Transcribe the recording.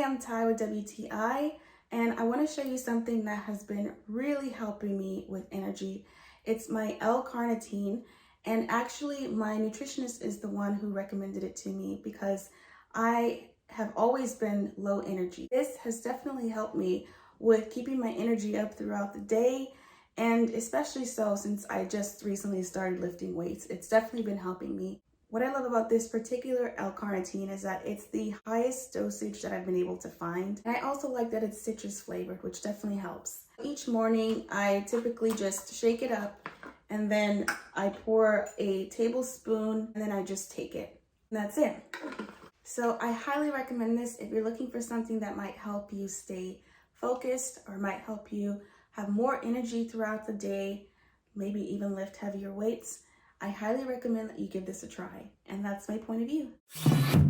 I'm Ty with WTI, and I want to show you something that has been really helping me with energy. It's my L-Carnitine, and actually my nutritionist is the one who recommended it to me because I have always been low energy. This has definitely helped me with keeping my energy up throughout the day, and especially so since I just recently started lifting weights. It's definitely been helping me. What I love about this particular L-Carnitine is that it's the highest dosage that I've been able to find. And I also like that it's citrus flavored, which definitely helps. Each morning, I typically just shake it up and then I pour a tablespoon and then I just take it. And that's it. So I highly recommend this if you're looking for something that might help you stay focused or might help you have more energy throughout the day, maybe even lift heavier weights. I highly recommend that you give this a try, and that's my point of view.